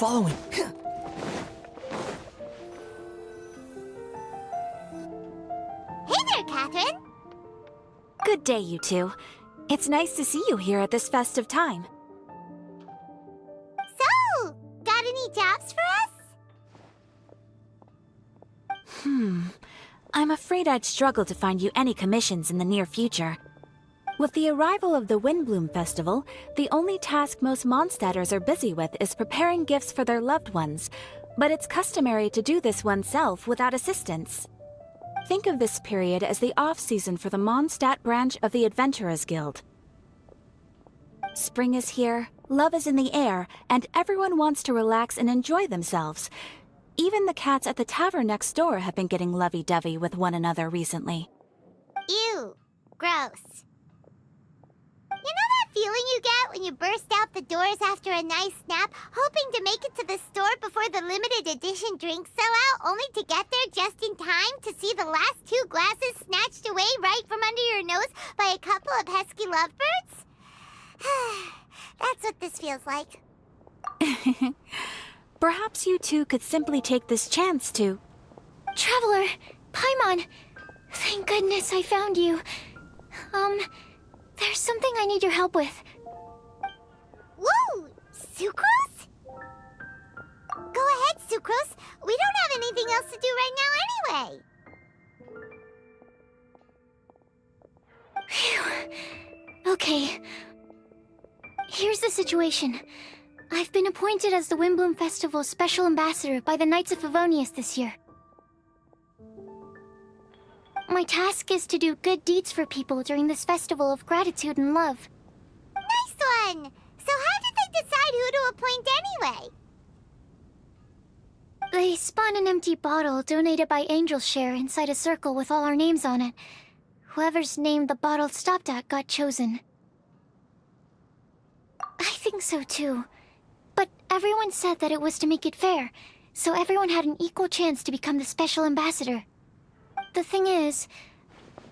following. Hey there, Catherine! Good day, you two. It's nice to see you here at this festive time. So, got any jobs for us? I'm afraid I'd struggle to find you any commissions in the near future. With the arrival of the Windblume Festival, the only task most Mondstadters are busy with is preparing gifts for their loved ones, but it's customary to do this oneself without assistance. Think of this period as the off-season for the Mondstadt branch of the Adventurers Guild. Spring is here, love is in the air, and everyone wants to relax and enjoy themselves. Even the cats at the tavern next door have been getting lovey-dovey with one another recently. Ew. Gross. You know that feeling you get when you burst out the doors after a nice nap, hoping to make it to the store before the limited edition drinks sell out, only to get there just in time to see the last 2 glasses snatched away right from under your nose by a couple of pesky lovebirds? That's what this feels like. Perhaps you two could simply take this chance to... Traveler! Paimon! Thank goodness I found you. There's something I need your help with. Woo! Sucrose? Go ahead, Sucrose. We don't have anything else to do right now anyway. Phew. Okay. Here's the situation. I've been appointed as the Windblume Festival's special ambassador by the Knights of Favonius this year. My task is to do good deeds for people during this festival of gratitude and love. Nice one! So how did they decide who to appoint anyway? They spun an empty bottle donated by Angel's Share inside a circle with all our names on it. Whoever's name the bottle stopped at got chosen. I think so too. But everyone said that it was to make it fair, so everyone had an equal chance to become the special ambassador. The thing is,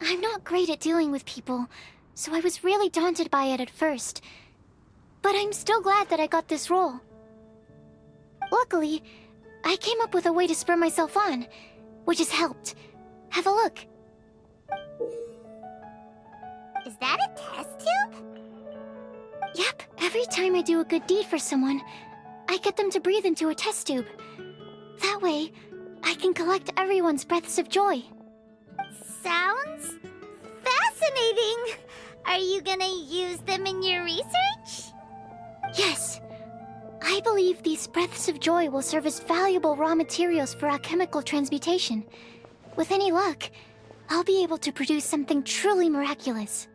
I'm not great at dealing with people, so I was really daunted by it at first. But I'm still glad that I got this role. Luckily, I came up with a way to spur myself on, which has helped. Have a look. Is that a test tube? Yep, every time I do a good deed for someone, I get them to breathe into a test tube. That way, I can collect everyone's breaths of joy. Sounds fascinating. Are you gonna use them in your research? Yes. I believe these breaths of joy will serve as valuable raw materials for alchemical transmutation. With any luck, I'll be able to produce something truly miraculous.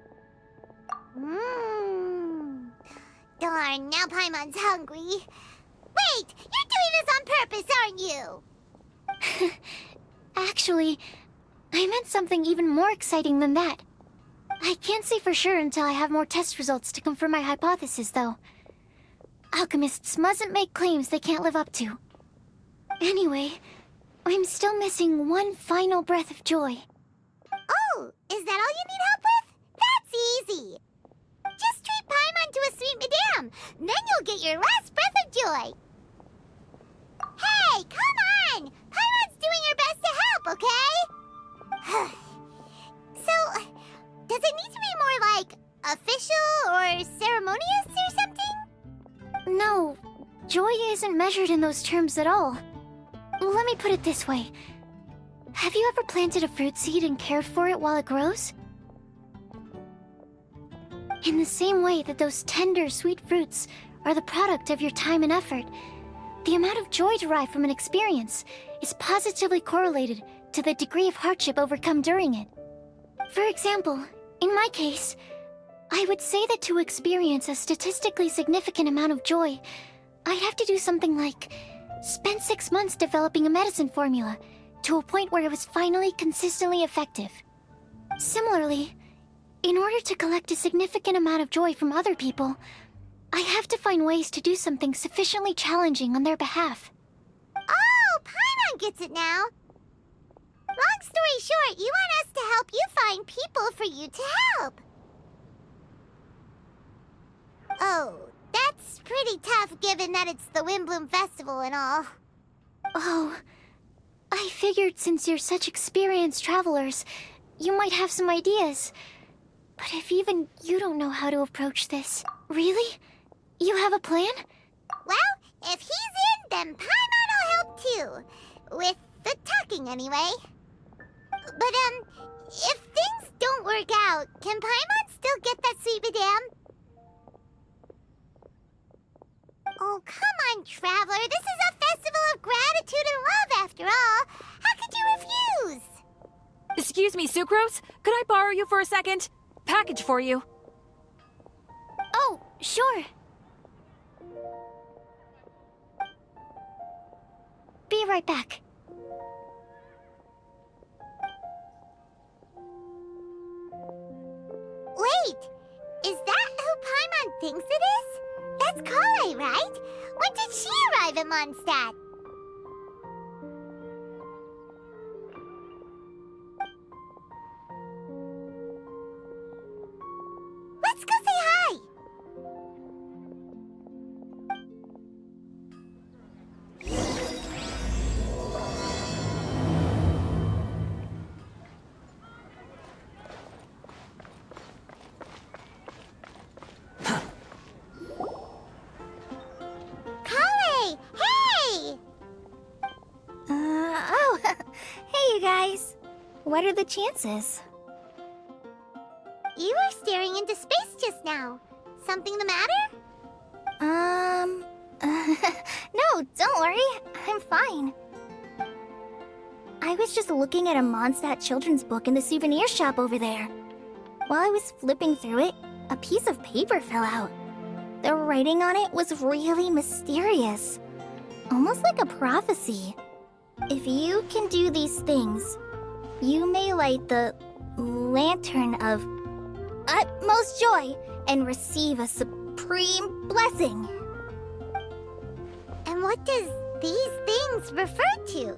Darn, now Paimon's hungry. Wait, you're doing this on purpose, aren't you? Actually, I meant something even more exciting than that. I can't say for sure until I have more test results to confirm my hypothesis, though. Alchemists mustn't make claims they can't live up to. Anyway, I'm still missing one final breath of joy. Oh, is that all you need help with? That's easy. Just treat Paimon to a sweet madame, then you'll get your last breath of joy. Hey, come on! Paimon's doing her best to help, okay? So, does it need to be more like official or ceremonious or something? No, joy isn't measured in those terms at all. Let me put it this way. Have you ever planted a fruit seed and cared for it while it grows? In the same way that those tender, sweet fruits are the product of your time and effort, the amount of joy derived from an experience is positively correlated to the degree of hardship overcome during it. For example, in my case, I would say that to experience a statistically significant amount of joy, I'd have to do something like spend 6 months developing a medicine formula to a point where it was finally consistently effective. Similarly, in order to collect a significant amount of joy from other people, I have to find ways to do something sufficiently challenging on their behalf. Oh, Paimon gets it now. Long story short, you want us to help you find people for you to help. Oh, That's pretty tough given that it's the Windblume Festival and all. Oh, I figured since you're such experienced travelers, you might have some ideas. But if even you don't know how to approach this, really? You have a plan? Well, if he's in, then Paimon will help too. With the talking, anyway. But, if things don't work out, can Paimon still get that sweet madame? Oh, come on, Traveler. This is a festival of gratitude and love, after all. How could you refuse? Excuse me, Sucrose? Could I borrow you for a second? Package for you. Oh, sure. Be right back. Wait, is that who Paimon thinks it is? That's Kale, right? When did she arrive in Mondstadt? Let's go say hi! Kale! Hey! Oh, hey you guys. What are the chances? You were staring into space just now. Something the matter? No, don't worry. I'm fine. I was just looking at a Mondstadt children's book in the souvenir shop over there. While I was flipping through it, a piece of paper fell out. The writing on it was really mysterious. Almost like a prophecy. If you can do these things, you may light the lantern of utmost joy and receive a supreme blessing. And what does these things refer to?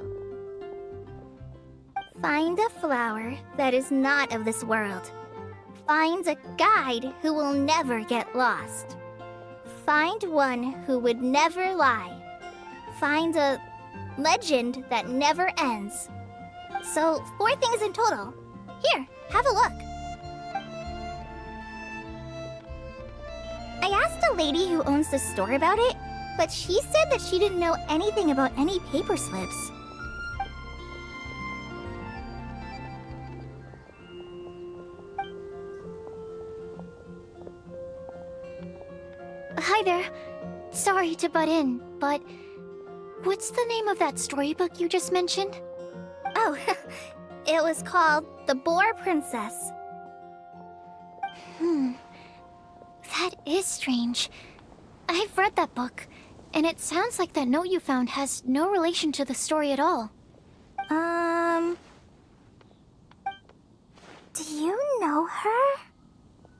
Find a flower that is not of this world. Find a guide who will never get lost. Find one who would never lie. Find a legend that never ends. So, 4 things in total. Here, have a look. I asked a lady who owns the store about it, but she said that she didn't know anything about any paper slips. Hi there. Sorry to butt in, but what's the name of that storybook you just mentioned? Oh, it was called The Boar Princess. That is strange. I've read that book, and it sounds like that note you found has no relation to the story at all. Do you know her?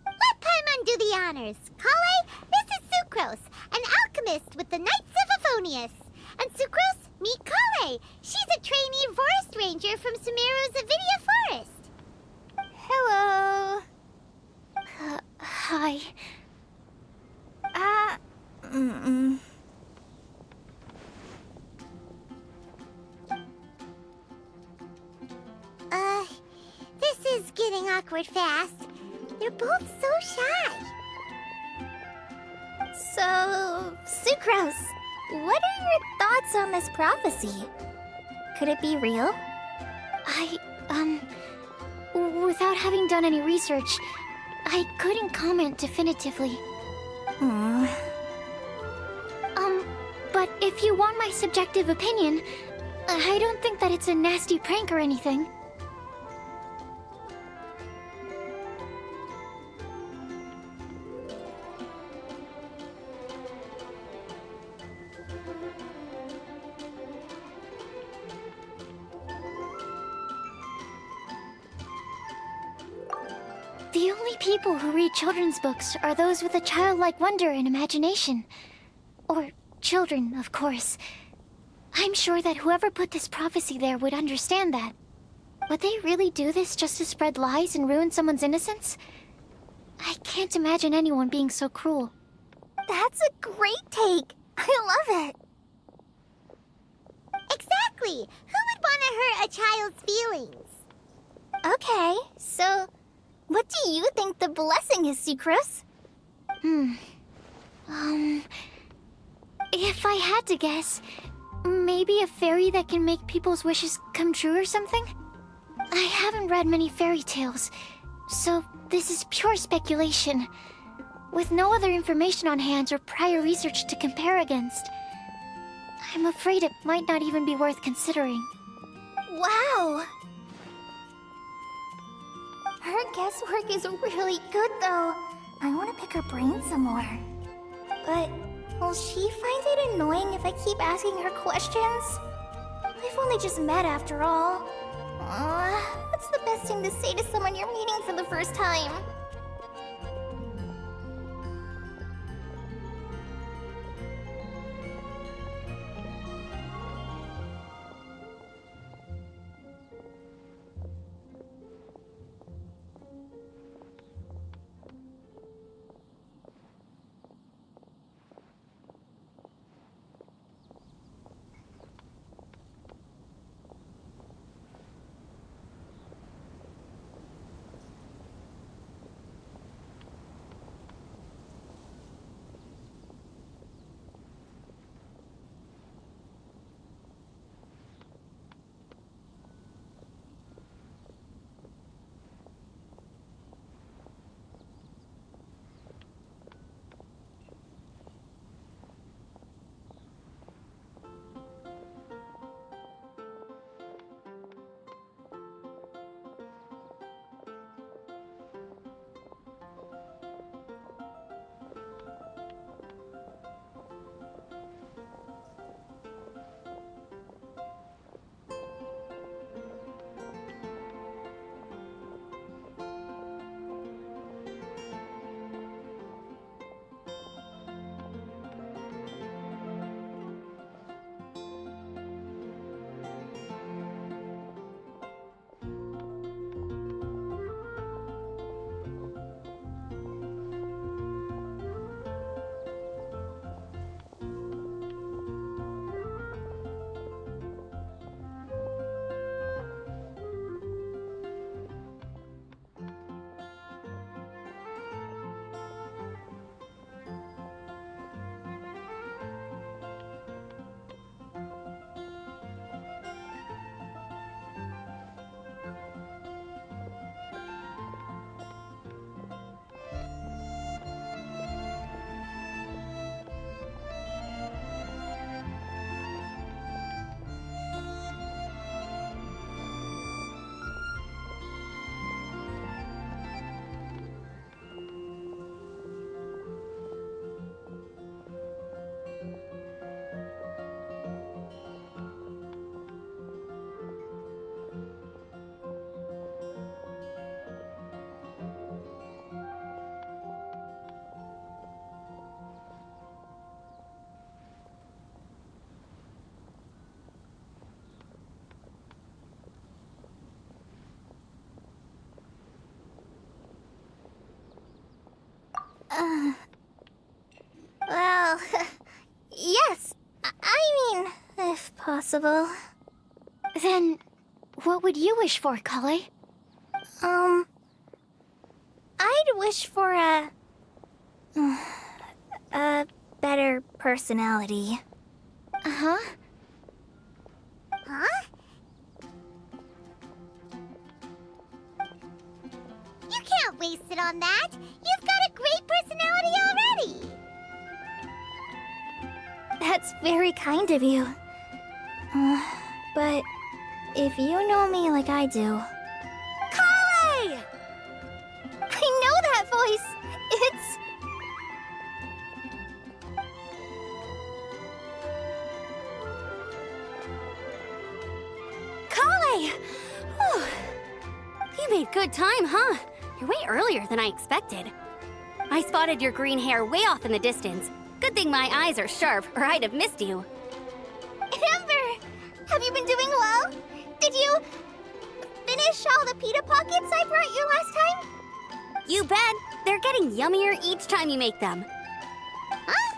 Let Paimon do the honors. Kale, this is Sucrose, an alchemist with the Knights of Aphonius. And Sucrose, meet Kale. She's a trainee forest ranger from Sumeru's Avidia Forest. Hello. Hi. This is getting awkward fast. They're both so shy. So, Sucrose, what are your thoughts on this prophecy? Could it be real? Without having done any research, I couldn't comment definitively. But if you want my subjective opinion, I don't think that it's a nasty prank or anything. The only people who read children's books are those with a childlike wonder and imagination. Or children, of course. I'm sure that whoever put this prophecy there would understand that. Would they really do this just to spread lies and ruin someone's innocence? I can't imagine anyone being so cruel. That's a great take. I love it. Exactly! Who would want to hurt a child's feelings? Okay, so what do you think the blessing is, Sucrose? If I had to guess, maybe a fairy that can make people's wishes come true or something? I haven't read many fairy tales, so this is pure speculation. With no other information on hand or prior research to compare against, I'm afraid it might not even be worth considering. Wow! Her guesswork is really good, though. I want to pick her brain some more. But will she find it annoying if I keep asking her questions? We've only just met after all. What's the best thing to say to someone you're meeting for the first time? Well, yes. I mean, if possible. Then, what would you wish for, Kale? I'd wish for a better personality. Uh-huh. Huh? You can't waste it on that! You've got a great personality already! That's very kind of you. But if you know me like I do... Kale! I know that voice! It's... Kale! Whew. You made good time, huh? You're way earlier than I expected. I spotted your green hair way off in the distance. Good thing my eyes are sharp, or I'd have missed you. Amber! Have you been doing well? Did you finish all the pita pockets I brought you last time? You bet! They're getting yummier each time you make them. Huh?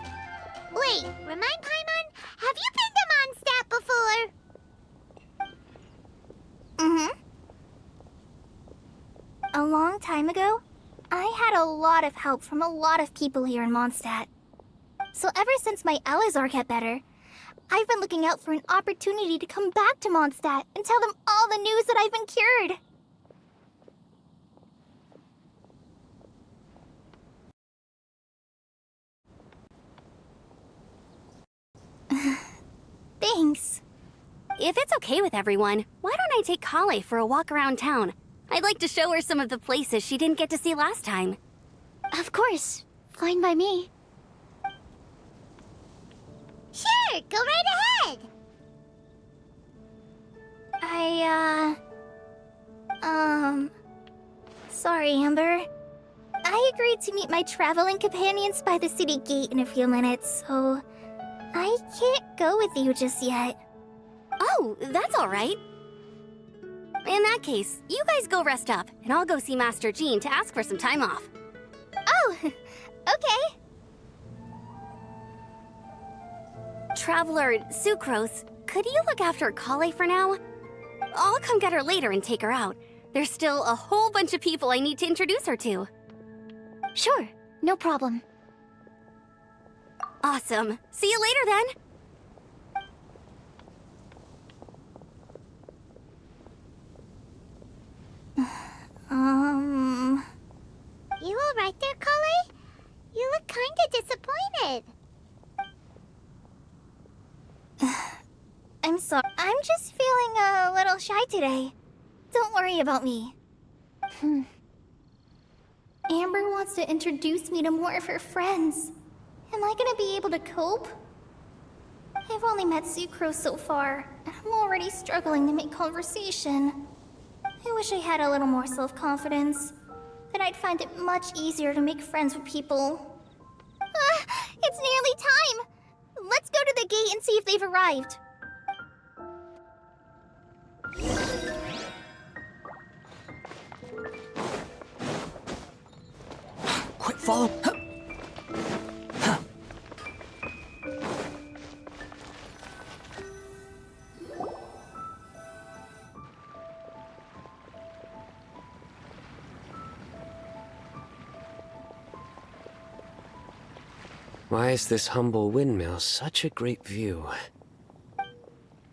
Wait, remind Paimon, have you been to Mondstadt before? Mm-hmm. A long time ago, I had a lot of help from a lot of people here in Mondstadt. So ever since my Elazar got better, I've been looking out for an opportunity to come back to Mondstadt and tell them all the news that I've been cured. Thanks. If it's okay with everyone, why don't I take Kale for a walk around town? I'd like to show her some of the places she didn't get to see last time. Of course. Fine by me. Sure, go right ahead. Sorry, Amber. I agreed to meet my traveling companions by the city gate in a few minutes, so I can't go with you just yet. Oh, that's all right. In that case, you guys go rest up, and I'll go see Master Jean to ask for some time off. Oh, okay. Traveler Sucrose, could you look after Kale for now? I'll come get her later and take her out. There's still a whole bunch of people I need to introduce her to. Sure, no problem. Awesome. See you later then. You all right there, Kale? You look kinda disappointed. I'm sorry. I'm just feeling a little shy today. Don't worry about me. Amber wants to introduce me to more of her friends. Am I gonna be able to cope? I've only met Sucrose so far, and I'm already struggling to make conversation. I wish I had a little more self-confidence. Then I'd find it much easier to make friends with people. It's nearly time! Let's go to the gate and see if they've arrived. Quick, follow. Why is this humble windmill such a great view?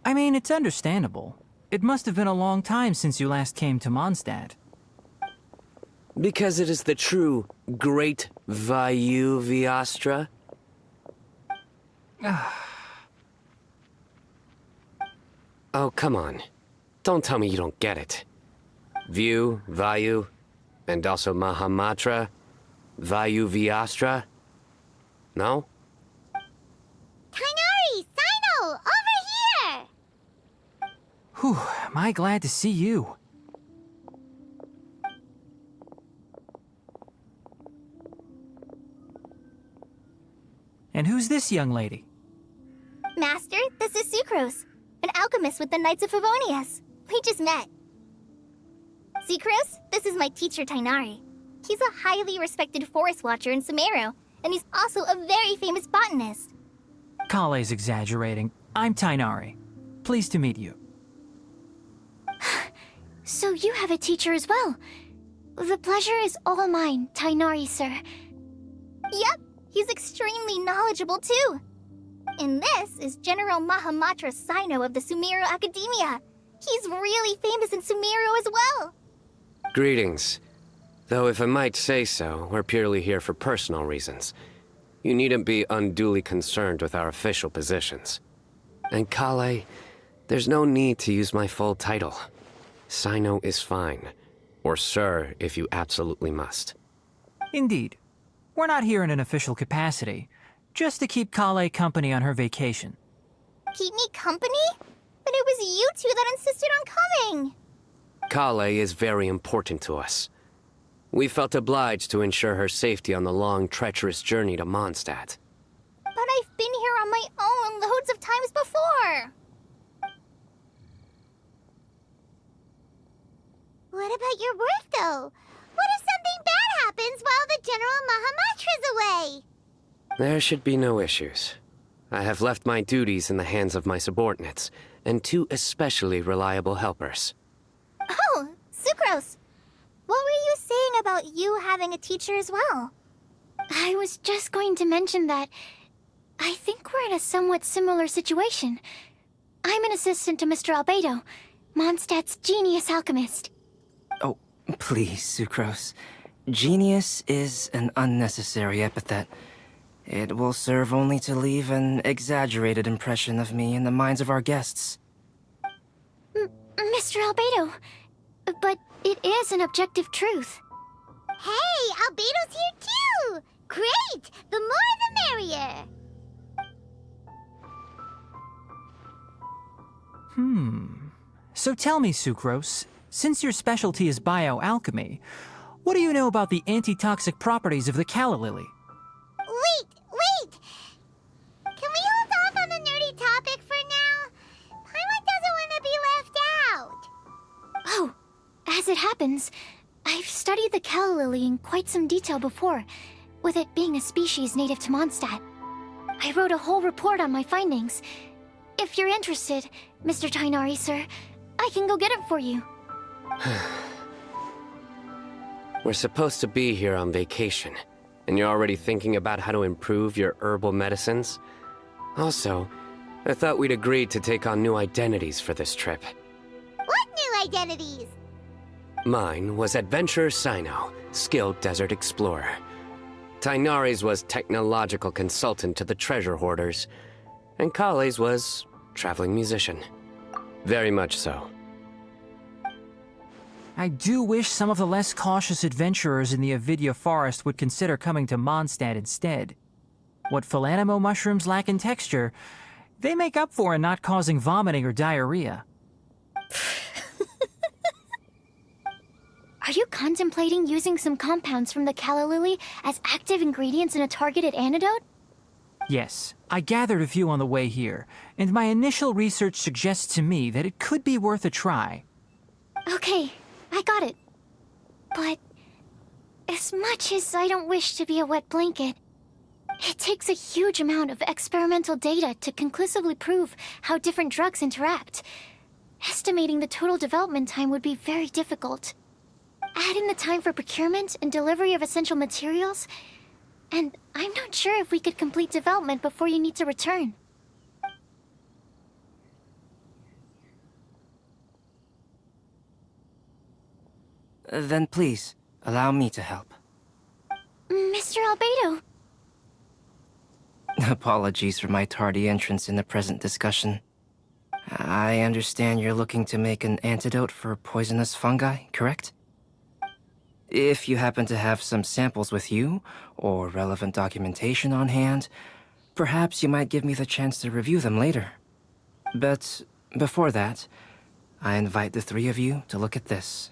I mean, it's understandable. It must have been a long time since you last came to Mondstadt. Because it is the true Great Vayu Viastra? Oh, come on. Don't tell me you don't get it. View, Vayu, and also Mahamatra, Vayu Viastra? No? Kainari! Sino! Over here! Whew, am I glad to see you. And who's this young lady? Master, this is Sucrose, an alchemist with the Knights of Favonius. We just met. Sucrose, this is my teacher Tainari. He's a highly respected forest watcher in Sumeru, and he's also a very famous botanist. Kale's exaggerating. I'm Tainari. Pleased to meet you. So you have a teacher as well. The pleasure is all mine, Tainari, sir. Yep, he's extremely knowledgeable too. And this is General Mahamatra Sino of the Sumeru Academia. He's really famous in Sumeru as well. Greetings. Though if I might say so, we're purely here for personal reasons. You needn't be unduly concerned with our official positions. And Kale, there's no need to use my full title. Sino is fine. Or sir, if you absolutely must. Indeed. We're not here in an official capacity, just to keep Kale company on her vacation. Keep me company? But it was you two that insisted on coming. Kale is very important to us. We felt obliged to ensure her safety on the long, treacherous journey to Mondstadt. But I've been here on my own loads of times before. What about your work, though? What if something bad happens while the General Mahamatra's away? There should be no issues. I have left my duties in the hands of my subordinates, and 2 especially reliable helpers. Oh, Sucrose! What were you saying about you having a teacher as well? I was just going to mention that I think we're in a somewhat similar situation. I'm an assistant to Mr. Albedo, Mondstadt's genius alchemist. Oh, please, Sucrose. Genius is an unnecessary epithet. It will serve only to leave an exaggerated impression of me in the minds of our guests. Mr. Albedo, but it is an objective truth. Hey, Albedo's here too! Great! The more the merrier! So tell me, Sucrose, since your specialty is bioalchemy, what do you know about the antitoxic properties of the calla lily? Wait! Can we hold off on the nerdy topic for now? Paimon doesn't want to be left out. Oh, as it happens, I've studied the calla lily in quite some detail before, with it being a species native to Mondstadt. I wrote a whole report on my findings. If you're interested, Mr. Tainari, sir, I can go get it for you. We're supposed to be here on vacation, and you're already thinking about how to improve your herbal medicines? Also, I thought we'd agreed to take on new identities for this trip. What new identities? Mine was Adventurer Sino, skilled desert explorer. Tainari's was technological consultant to the treasure hoarders, and Kale's was traveling musician. Very much so. I do wish some of the less cautious adventurers in the Avidya forest would consider coming to Mondstadt instead. What Philanimo mushrooms lack in texture, they make up for in not causing vomiting or diarrhea. Are you contemplating using some compounds from the calla lily as active ingredients in a targeted antidote? Yes, I gathered a few on the way here, and my initial research suggests to me that it could be worth a try. Okay, I got it. But as much as I don't wish to be a wet blanket, it takes a huge amount of experimental data to conclusively prove how different drugs interact. Estimating the total development time would be very difficult. Add in the time for procurement and delivery of essential materials, and I'm not sure if we could complete development before you need to return. Then please, allow me to help. Mr. Albedo! Apologies for my tardy entrance in the present discussion. I understand you're looking to make an antidote for poisonous fungi, correct? If you happen to have some samples with you, or relevant documentation on hand, perhaps you might give me the chance to review them later. But before that, I invite the 3 of you to look at this.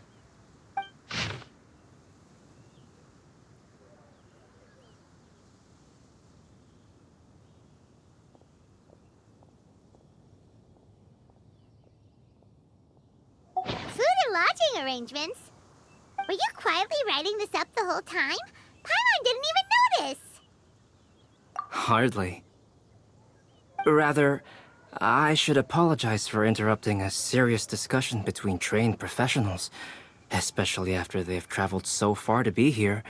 Food and lodging arrangements? Were you quietly writing this up the whole time? Paimon didn't even notice! Hardly. Rather, I should apologize for interrupting a serious discussion between trained professionals, especially after they've traveled so far to be here,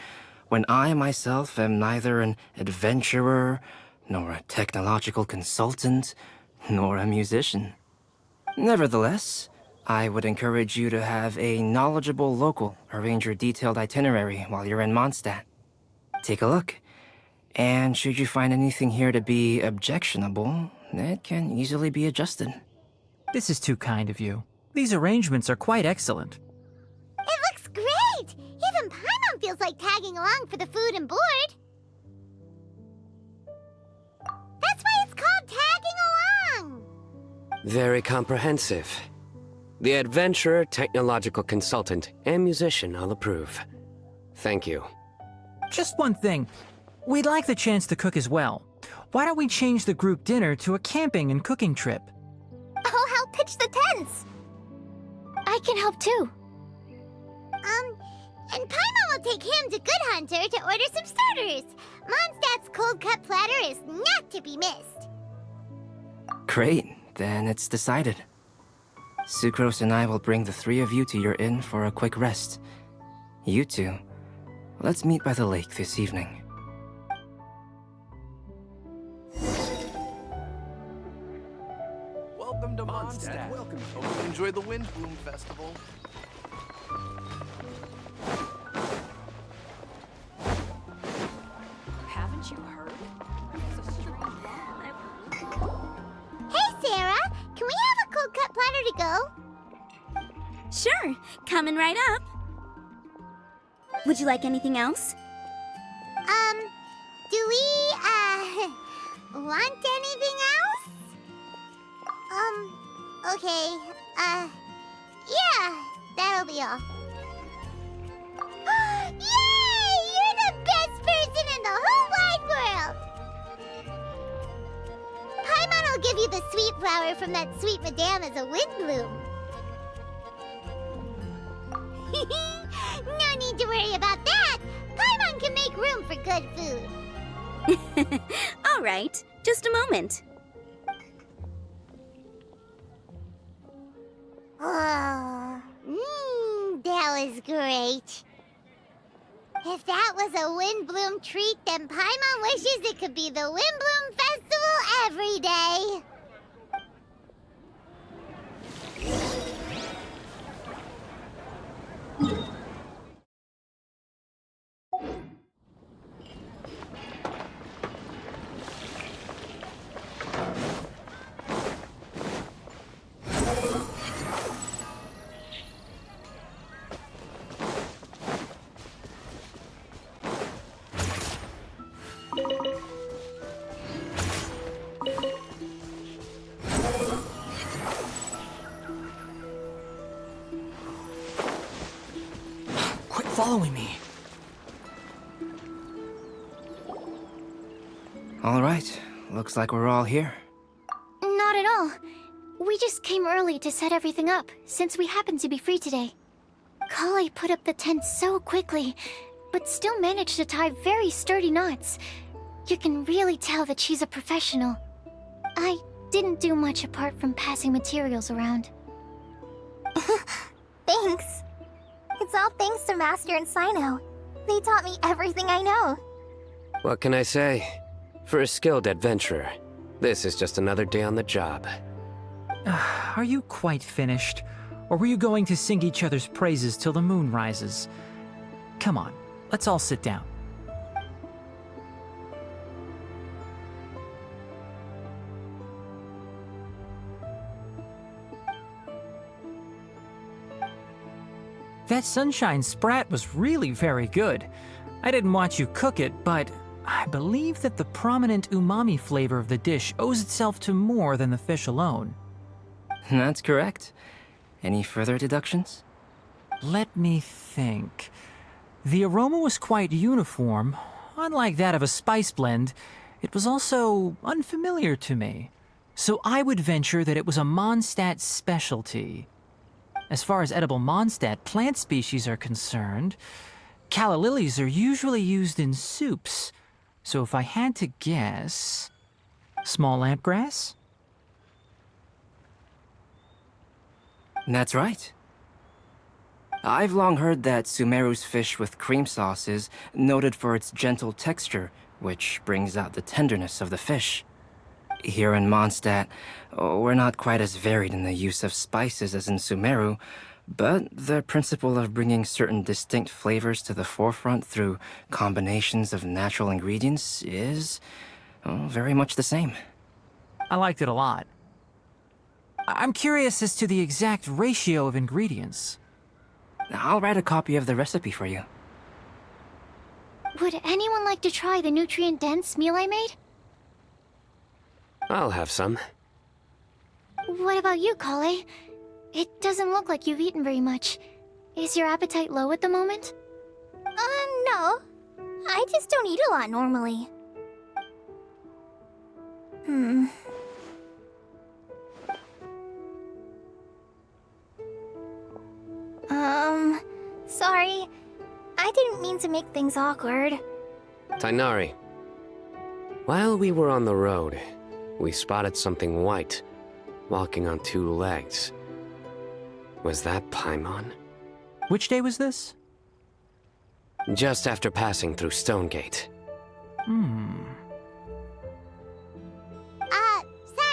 when I myself am neither an adventurer, nor a technological consultant, nor a musician. Nevertheless, I would encourage you to have a knowledgeable local arrange your detailed itinerary while you're in Mondstadt. Take a look, and should you find anything here to be objectionable, it can easily be adjusted. This is too kind of you. These arrangements are quite excellent. It looks great! Even Paimon feels like tagging along for the food and board. That's why it's called tagging along! Very comprehensive. The adventurer, technological consultant, and musician all approve. Thank you. Just one thing. We'd like the chance to cook as well. Why don't we change the group dinner to a camping and cooking trip? I'll help pitch the tents! I can help too. And Paimon will take him to Good Hunter to order some starters. Mondstadt's cold cut platter is not to be missed. Great, then it's decided. Sucrose and I will bring the three of you to your inn for a quick rest. You two, let's meet by the lake this evening. Welcome to Mondstadt. Welcome. Hope you enjoy the Windblume Festival. Haven't you heard? Hey, Sarah! Can we have a cold cut platter to go? Sure, coming right up. Would you like anything else? Do we, want anything else? Okay, yeah, that'll be all. Yay! You're the best person in the whole wide world! Paimon will give you the sweet flower from that sweet madame as a windblume. No need to worry about that! Paimon can make room for good food. All right, just a moment. Oh, that was great. If that was a windblume treat, then Paimon wishes it could be the Windblume Festival every day. Quit following me. All right, looks like we're all here. Not at all. We just came early to set everything up, since we happen to be free today. Kale put up the tent so quickly, but still managed to tie very sturdy knots. You can really tell that she's a professional. I didn't do much apart from passing materials around. Thanks. It's all thanks to Master and Sino. They taught me everything I know. What can I say? For a skilled adventurer, this is just another day on the job. Are you quite finished? Or were you going to sing each other's praises till the moon rises? Come on, let's all sit down. That sunshine sprat was really very good. I didn't watch you cook it, but I believe that the prominent umami flavor of the dish owes itself to more than the fish alone. That's correct. Any further deductions? Let me think. The aroma was quite uniform. Unlike that of a spice blend, it was also unfamiliar to me. So I would venture that it was a Mondstadt specialty. As far as edible Mondstadt plant species are concerned, calla lilies are usually used in soups. So if I had to guess... small lampgrass? That's right. I've long heard that Sumeru's fish with cream sauce is noted for its gentle texture, which brings out the tenderness of the fish. Here in Mondstadt, we're not quite as varied in the use of spices as in Sumeru, but the principle of bringing certain distinct flavors to the forefront through combinations of natural ingredients is very much the same. I liked it a lot. I'm curious as to the exact ratio of ingredients. I'll write a copy of the recipe for you. Would anyone like to try the nutrient-dense meal I made? I'll have some. What about you, Kale? It doesn't look like you've eaten very much. Is your appetite low at the moment? No. I just don't eat a lot normally. Sorry. I didn't mean to make things awkward. Tainari, while we were on the road, we spotted something white, walking on two legs. Was that Paimon? Which day was this? Just after passing through Stonegate.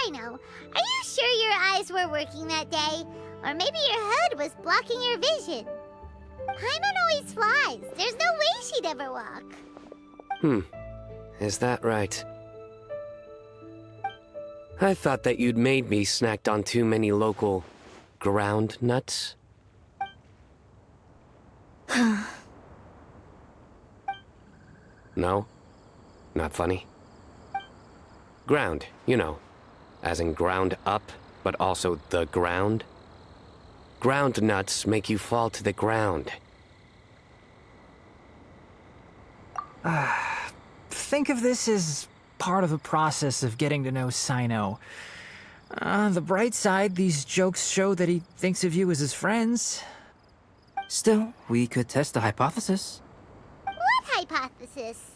Sino, are you sure your eyes were working that day? Or maybe your hood was blocking your vision? Paimon always flies. There's no way she'd ever walk. Is that right? I thought that you'd made me snacked on too many local ground nuts. No? Not funny? Ground, you know. As in ground up, but also the ground. Ground nuts make you fall to the ground. Think of this as part of the process of getting to know Sino. On the bright side, these jokes show that he thinks of you as his friends. Still, we could test the hypothesis. What hypothesis?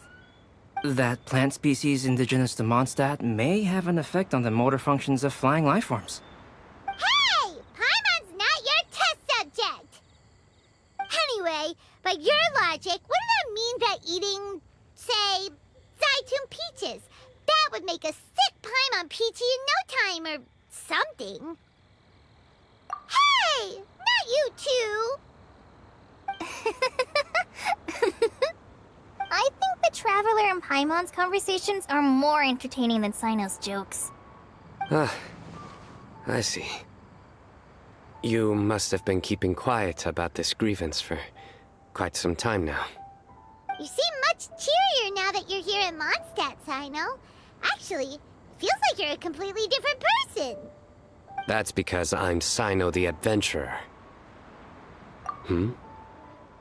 That plant species indigenous to Mondstadt may have an effect on the motor functions of flying lifeforms. Hey! Paimon's not your test subject! Anyway, by your logic, wouldn't that mean that eating, say, Zaitun peaches, that would make a sick Paimon peachy in no time or something? Hey! Not you two! I think the Traveler and Paimon's conversations are more entertaining than Sino's jokes. I see. You must have been keeping quiet about this grievance for quite some time now. You seem much cheerier now that you're here in Mondstadt, Sino. Actually, feels like you're a completely different person. That's because I'm Sino the Adventurer.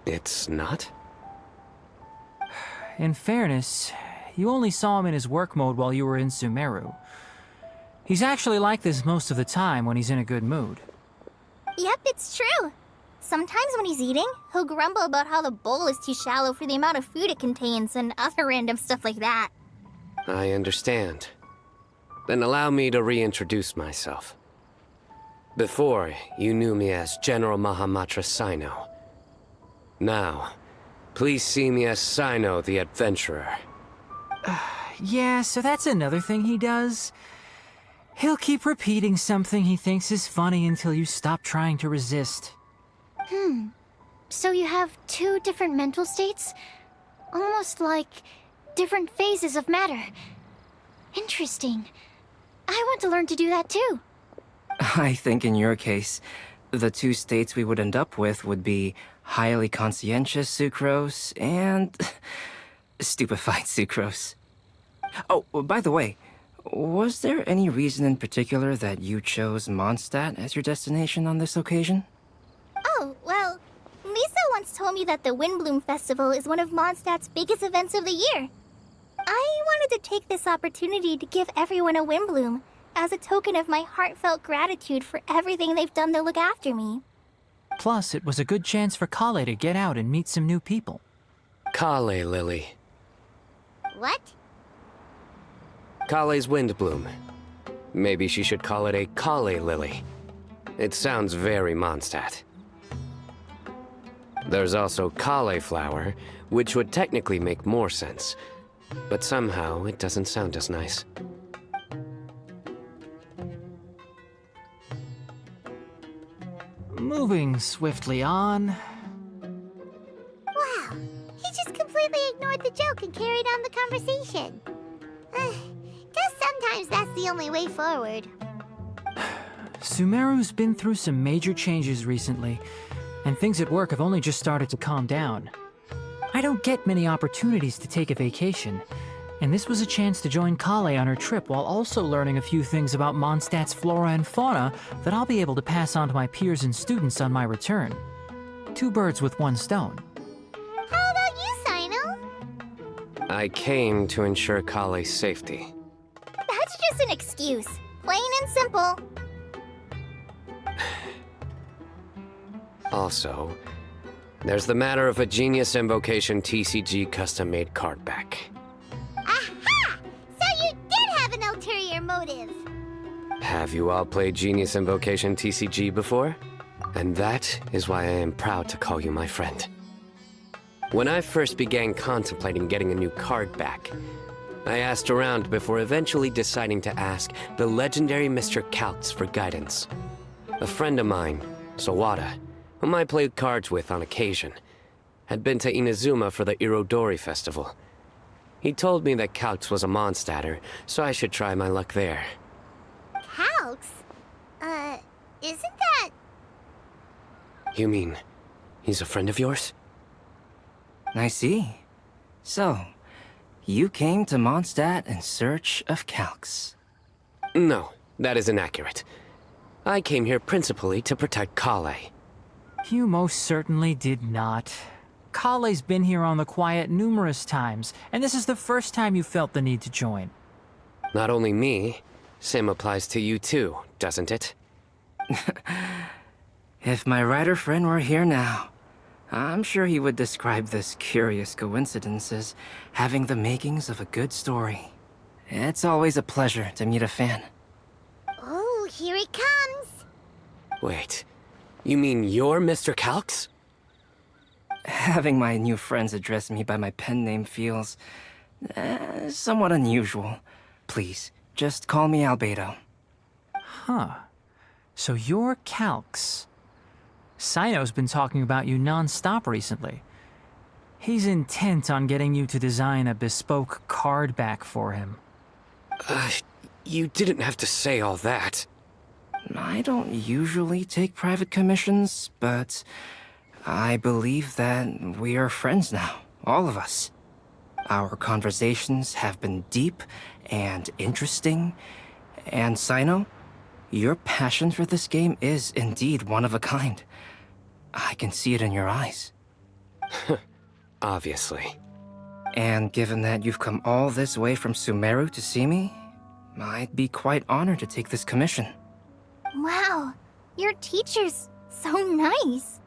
It's not? In fairness, you only saw him in his work mode while you were in Sumeru. He's actually like this most of the time when he's in a good mood. Yep, it's true. Sometimes when he's eating, he'll grumble about how the bowl is too shallow for the amount of food it contains and other random stuff like that. I understand. Then allow me to reintroduce myself. Before, you knew me as General Mahamatra Sino. Now, please see me as Sino the Adventurer. Yeah, so that's another thing he does. He'll keep repeating something he thinks is funny until you stop trying to resist. So you have two different mental states? Almost like different phases of matter. Interesting. I want to learn to do that too. I think in your case, the two states we would end up with would be highly conscientious sucrose and stupefied sucrose. Oh, by the way, was there any reason in particular that you chose Mondstadt as your destination on this occasion? Oh, well, Lisa once told me that the Windblume Festival is one of Mondstadt's biggest events of the year. I wanted to take this opportunity to give everyone a Windblume as a token of my heartfelt gratitude for everything they've done to look after me. Plus, it was a good chance for Kale to get out and meet some new people. Kale Lily. What? Kale's Windblume. Maybe she should call it a Kale Lily. It sounds very Mondstadt. There's also cauliflower, which would technically make more sense. But somehow, it doesn't sound as nice. Moving swiftly on. Wow, he just completely ignored the joke and carried on the conversation. Guess sometimes that's the only way forward. Sumeru's been through some major changes recently, and things at work have only just started to calm down. I don't get many opportunities to take a vacation, and this was a chance to join Kale on her trip while also learning a few things about Mondstadt's flora and fauna that I'll be able to pass on to my peers and students on my return. Two birds with one stone. How about you, Sino? I came to ensure Kale's safety. That's just an excuse. Plain and simple. Also, there's the matter of a Genius Invocation TCG custom-made card back. Aha! So you did have an ulterior motive. Have you all played Genius Invocation TCG before? And that is why I am proud to call you my friend. When I first began contemplating getting a new card back, I asked around before eventually deciding to ask the legendary Mr. Calx for guidance. A friend of mine, Sawada, whom I played cards with on occasion, had been to Inazuma for the Irodori festival. He told me that Calx was a Mondstatter, so I should try my luck there. Calx? Isn't that... You mean, he's a friend of yours? I see. So, you came to Mondstadt in search of Calx. No, that is inaccurate. I came here principally to protect Kale. You most certainly did not. Kale's been here on the quiet numerous times, and this is the first time you felt the need to join. Not only me, same applies to you too, doesn't it? If my writer friend were here now, I'm sure he would describe this curious coincidence as having the makings of a good story. It's always a pleasure to meet a fan. Oh, here it comes! Wait, you mean you're Mr. Calx? Having my new friends address me by my pen name feels... somewhat unusual. Please, just call me Albedo. Huh. So you're Calx. Sino's been talking about you non-stop recently. He's intent on getting you to design a bespoke card back for him. You didn't have to say all that. I don't usually take private commissions, but I believe that we are friends now, all of us. Our conversations have been deep and interesting, and Sino, your passion for this game is indeed one of a kind. I can see it in your eyes. Obviously. And given that you've come all this way from Sumeru to see me, I'd be quite honored to take this commission. Wow, your teacher's so nice.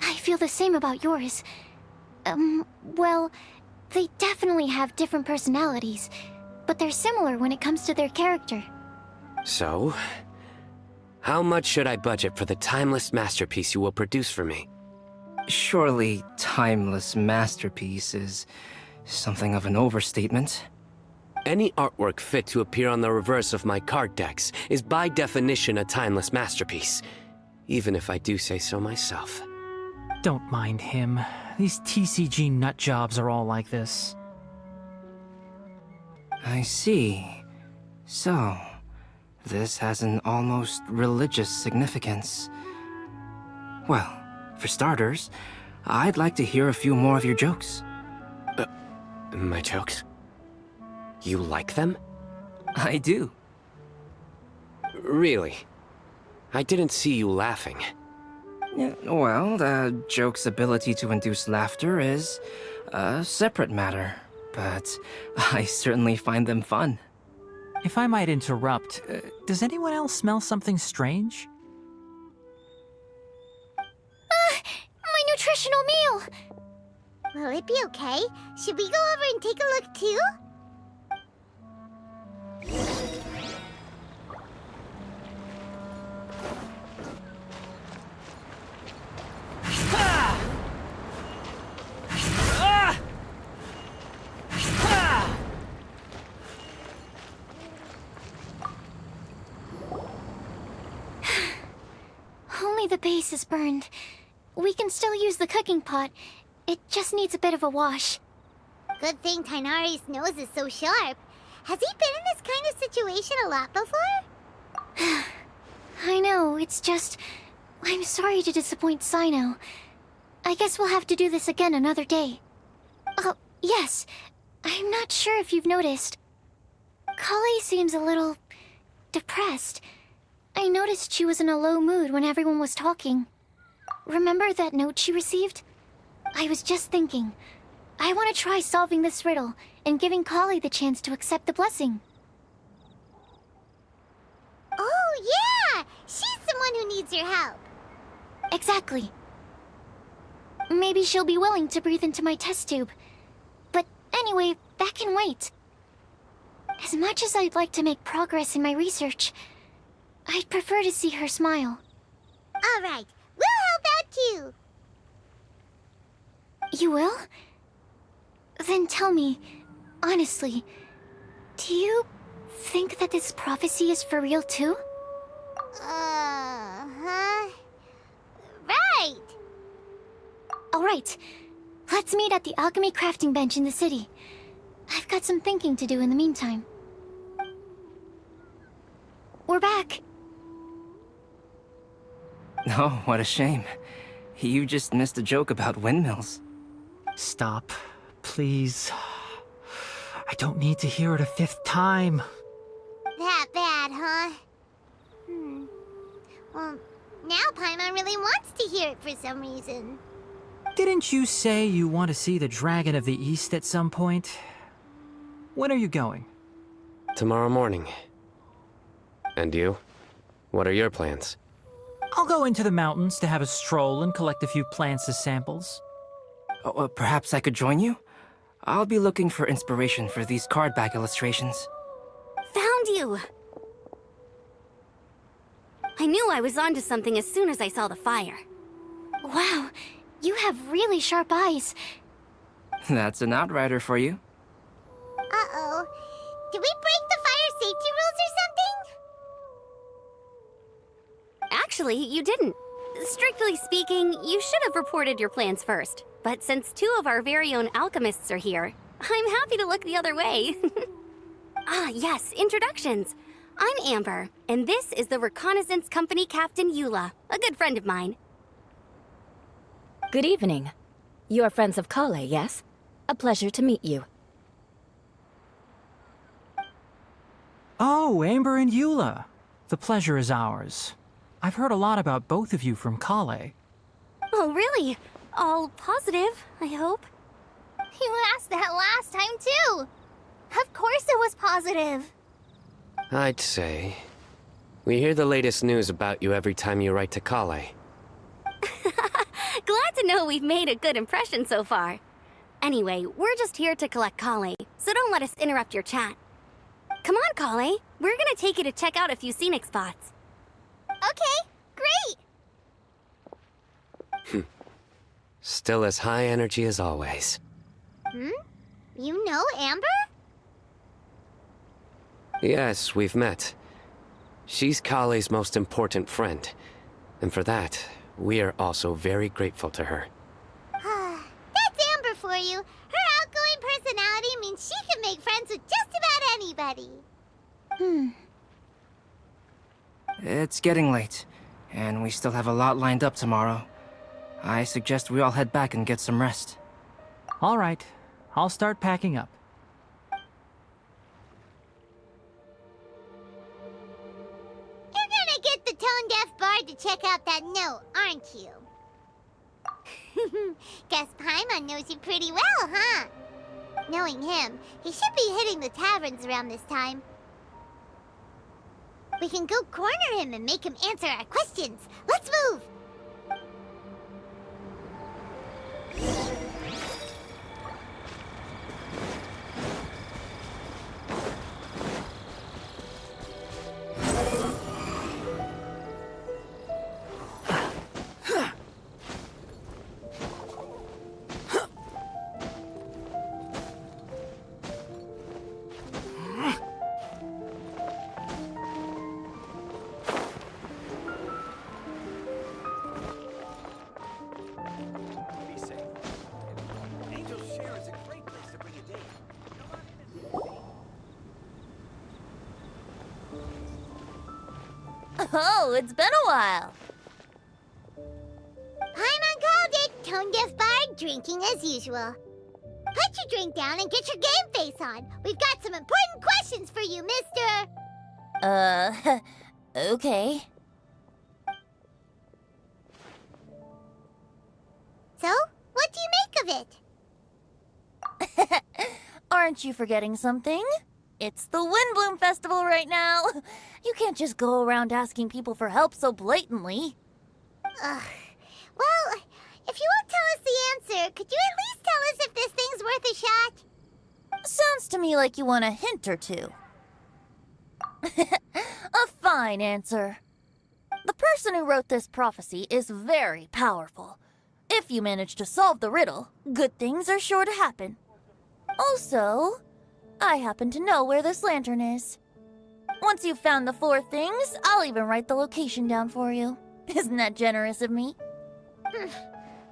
I feel the same about yours. Well, they definitely have different personalities, but they're similar when it comes to their character. So, how much should I budget for the timeless masterpiece you will produce for me? Surely, timeless masterpiece is something of an overstatement. Any artwork fit to appear on the reverse of my card decks is by definition a timeless masterpiece, even if I do say so myself. Don't mind him. These TCG nutjobs are all like this. I see. So, this has an almost religious significance. Well, for starters, I'd like to hear a few more of your jokes. My jokes? You like them? I do. Really? I didn't see you laughing. Well, the joke's ability to induce laughter is a separate matter, but I certainly find them fun. If I might interrupt, does anyone else smell something strange? My nutritional meal! Will it be okay? Should we go over and take a look too? Only the base is burned. We can still use the cooking pot. It just needs a bit of a wash. Good thing Tainari's nose is so sharp. Has he been in this kind of situation a lot before? I know, it's just... I'm sorry to disappoint Sino. I guess we'll have to do this again another day. Oh, yes. I'm not sure if you've noticed. Kale seems a little... depressed. I noticed she was in a low mood when everyone was talking. Remember that note she received? I was just thinking. I want to try solving this riddle and giving Kale the chance to accept the blessing. Oh, yeah! She's someone who needs your help. Exactly. Maybe she'll be willing to breathe into my test tube. But anyway, that can wait. As much as I'd like to make progress in my research, I'd prefer to see her smile. All right, we'll help out too. You will? Then tell me, honestly, do you think that this prophecy is for real too? Huh? Right. All right, let's meet at the alchemy crafting bench in the city. I've got some thinking to do in the meantime. We're back. Oh, what a shame. You just missed a joke about windmills. Stop, please. I don't need to hear it a fifth time. That bad, huh? Well, now Paimon really wants to hear it for some reason. Didn't you say you want to see the Dragon of the East at some point? When are you going? Tomorrow morning. And you? What are your plans? I'll go into the mountains to have a stroll and collect a few plants as samples. Oh, perhaps I could join you? I'll be looking for inspiration for these card back illustrations. Found you! I knew I was onto something as soon as I saw the fire. Wow, you have really sharp eyes. That's an outrider for you. Uh-oh. Did we break the fire safety rules or something? Actually, you didn't. Strictly speaking, you should have reported your plans first. But since two of our very own alchemists are here, I'm happy to look the other way. Ah, yes, introductions. I'm Amber, and this is the Reconnaissance Company Captain Eula, a good friend of mine. Good evening. You are friends of Kale, yes? A pleasure to meet you. Oh, Amber and Eula. The pleasure is ours. I've heard a lot about both of you from Kale. Oh, really? All positive, I hope. You asked that last time, too. Of course it was positive. I'd say. We hear the latest news about you every time you write to Kale. Glad to know we've made a good impression so far. Anyway, we're just here to collect Kale, so don't let us interrupt your chat. Come on, Kale. We're gonna take you to check out a few scenic spots. Okay, great. Still as high energy as always. You know Amber? Yes, we've met. She's Kale's most important friend. And for that, we are also very grateful to her. That's Amber for you. Her outgoing personality means she can make friends with just about anybody. It's getting late, and we still have a lot lined up tomorrow. I suggest we all head back and get some rest. All right, I'll start packing up. You're gonna get the tone-deaf bard to check out that note, aren't you? Guess Paimon knows you pretty well, huh? Knowing him, he should be hitting the taverns around this time. We can go corner him and make him answer our questions. Let's move! Be safe. Angel's Share is a great place to bring a date. Oh, it's been a while. Paimon called it, tone-deaf bard drinking as usual. Put your drink down and get your game face on. We've got some important questions for you, mister. Okay. So, what do you make of it? Aren't you forgetting something? It's the Windblume Festival right now. You can't just go around asking people for help so blatantly. Well, if you won't tell us the answer, could you at least tell us if this thing's worth a shot? Sounds to me like you want a hint or two. Fine. fine answer. The person who wrote this prophecy is very powerful. If you manage to solve the riddle, good things are sure to happen. Also, I happen to know where this lantern is. Once you've found the 4 things, I'll even write the location down for you. Isn't that generous of me?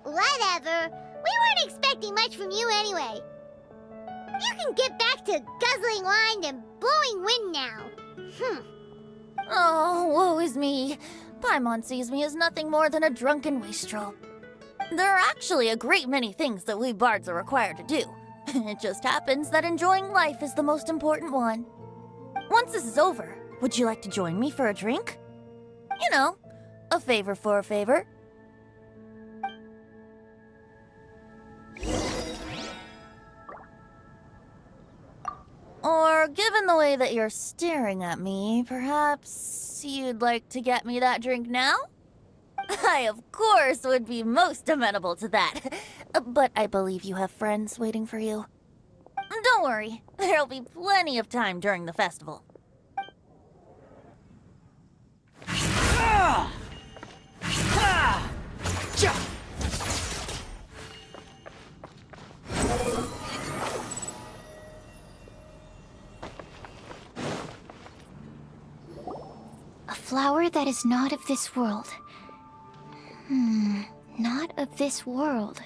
Whatever. We weren't expecting much from you anyway. You can get back to guzzling wine and blowing wind now. Oh, woe is me. Paimon sees me as nothing more than a drunken wastrel. There are actually a great many things that we bards are required to do. It just happens that enjoying life is the most important one. Once this is over, would you like to join me for a drink? You know, a favor for a favor. Or, given the way that you're staring at me, perhaps you'd like to get me that drink now? I, of course, would be most amenable to that. But I believe you have friends waiting for you. Don't worry, there'll be plenty of time during the festival. A flower that is not of this world. Not of this world.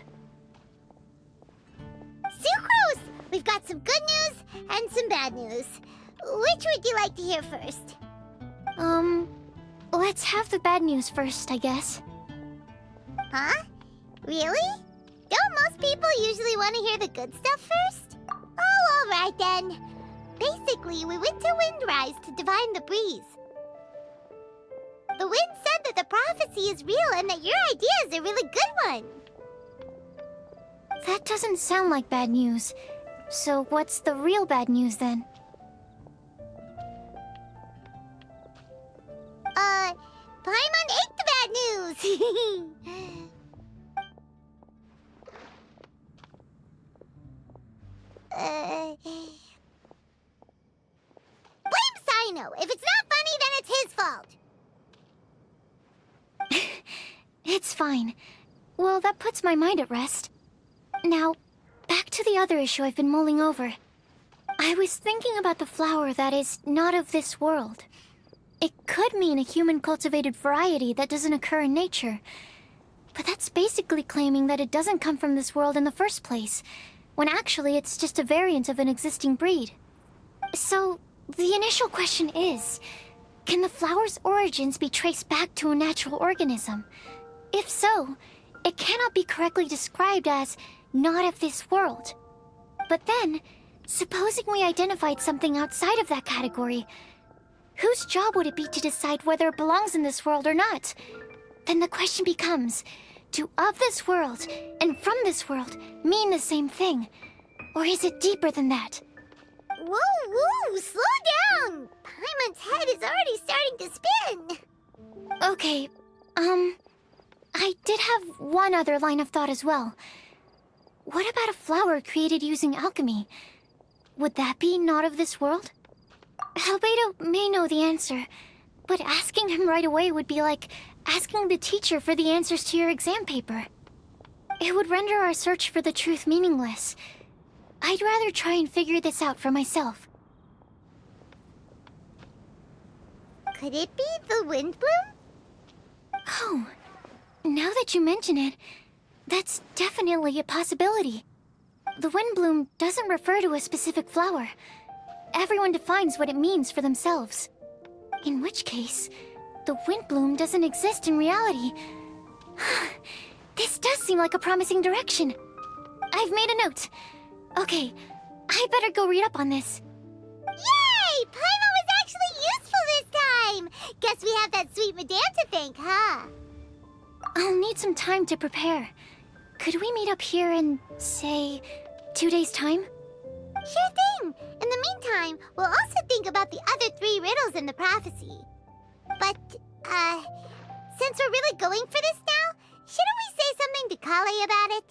Sucrose! We've got some good news and some bad news. Which would you like to hear first? Let's have the bad news first, I guess. Huh? Really? Don't most people usually want to hear the good stuff first? Oh, alright then. Basically, we went to Windrise to divine the breeze. The wind said that the prophecy is real and that your idea is a really good one. That doesn't sound like bad news. So what's the real bad news then? Paimon ate the bad news! Blame Sino! If it's not funny, then it's his fault! It's fine. Well, that puts my mind at rest. Now, back to the other issue I've been mulling over. I was thinking about the flower that is not of this world. It could mean a human-cultivated variety that doesn't occur in nature. But that's basically claiming that it doesn't come from this world in the first place, when actually it's just a variant of an existing breed. So, the initial question is, can the flower's origins be traced back to a natural organism? If so, it cannot be correctly described as not of this world. But then, supposing we identified something outside of that category, whose job would it be to decide whether it belongs in this world or not? Then the question becomes, do of this world and from this world mean the same thing? Or is it deeper than that? Whoa, slow down! Paimon's head is already starting to spin! Okay, I did have one other line of thought as well. What about a flower created using alchemy? Would that be not of this world? Albedo may know the answer, but asking him right away would be like asking the teacher for the answers to your exam paper. It would render our search for the truth meaningless. I'd rather try and figure this out for myself. Could it be the windblume? Oh, now that you mention it, that's definitely a possibility. The windblume doesn't refer to a specific flower. Everyone defines what it means for themselves. In which case, the windblume doesn't exist in reality. This does seem like a promising direction. I've made a note. Okay, I better go read up on this. Yay! Paimon was actually useful this time! Guess we have that sweet madame to thank, huh? I'll need some time to prepare. Could we meet up here in, say, 2 days' time? Sure thing! In the meantime, we'll also think about the other 3 riddles in the prophecy. But, since we're really going for this now, shouldn't we say something to Kale about it?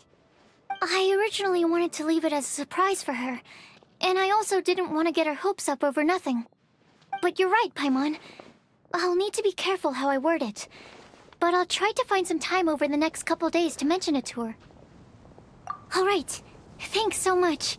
I originally wanted to leave it as a surprise for her, and I also didn't want to get her hopes up over nothing. But you're right, Paimon. I'll need to be careful how I word it. But I'll try to find some time over the next couple days to mention it to her. All right. Thanks so much.